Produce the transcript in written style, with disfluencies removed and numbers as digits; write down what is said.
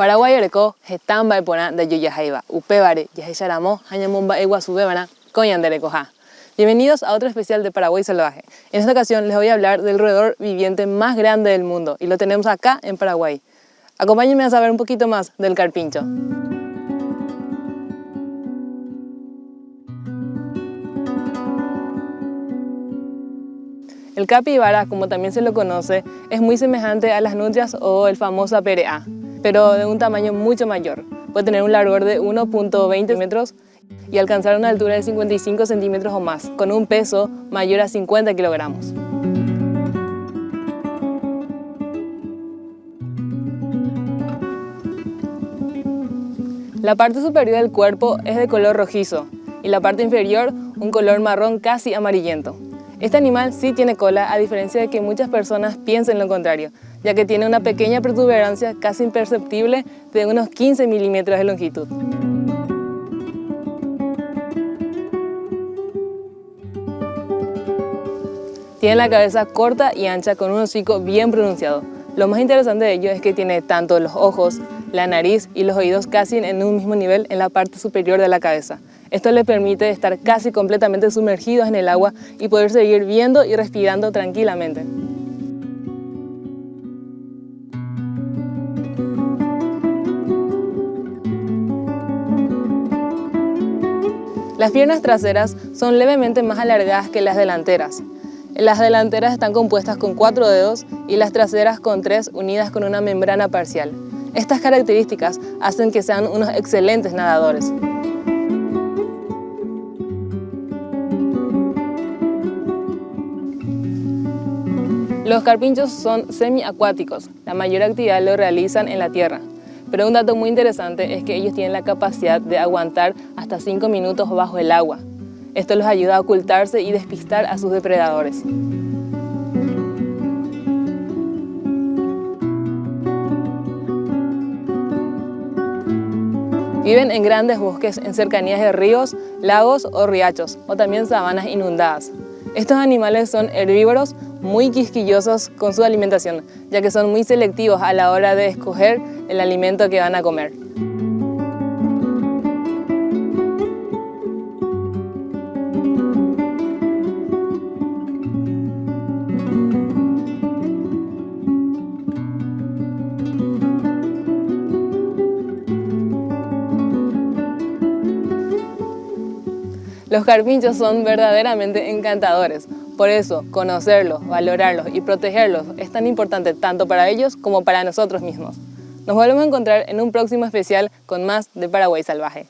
Paraguay ereko hetamba epona de Yuyajaiba, Upebare, Yajayaramo, Hañamomba Eguazubebana, Coñanderecoja. Bienvenidos a otro especial de Paraguay Salvaje. En esta ocasión les voy a hablar del roedor viviente más grande del mundo y lo tenemos acá en Paraguay. Acompáñenme a saber un poquito más del carpincho. El capibara, como también se lo conoce, es muy semejante a las nutrias o el famoso APRA, pero de un tamaño mucho mayor. Puede tener un largor de 1,20 metros y alcanzar una altura de 55 centímetros o más, con un peso mayor a 50 kilogramos. La parte superior del cuerpo es de color rojizo y la parte inferior un color marrón casi amarillento. Este animal sí tiene cola, a diferencia de que muchas personas piensen lo contrario, ya que tiene una pequeña protuberancia casi imperceptible de unos 15 milímetros de longitud. Tiene la cabeza corta y ancha con un hocico bien pronunciado. Lo más interesante de ello es que tiene tanto los ojos, la nariz y los oídos casi en un mismo nivel en la parte superior de la cabeza. Esto le permite estar casi completamente sumergidos en el agua y poder seguir viendo y respirando tranquilamente. Las piernas traseras son levemente más alargadas que las delanteras. Las delanteras están compuestas con 4 dedos y las traseras con 3 unidas con una membrana parcial. Estas características hacen que sean unos excelentes nadadores. Los carpinchos son semiacuáticos, la mayor actividad lo realizan en la tierra. Pero un dato muy interesante es que ellos tienen la capacidad de aguantar hasta 5 minutos bajo el agua. Esto los ayuda a ocultarse y despistar a sus depredadores. Viven en grandes bosques en cercanías de ríos, lagos o riachos, o también sabanas inundadas. Estos animales son herbívoros muy quisquillosos con su alimentación, ya que son muy selectivos a la hora de escoger el alimento que van a comer. Los carpinchos son verdaderamente encantadores, por eso conocerlos, valorarlos y protegerlos es tan importante tanto para ellos como para nosotros mismos. Nos volvemos a encontrar en un próximo especial con más de Paraguay Salvaje.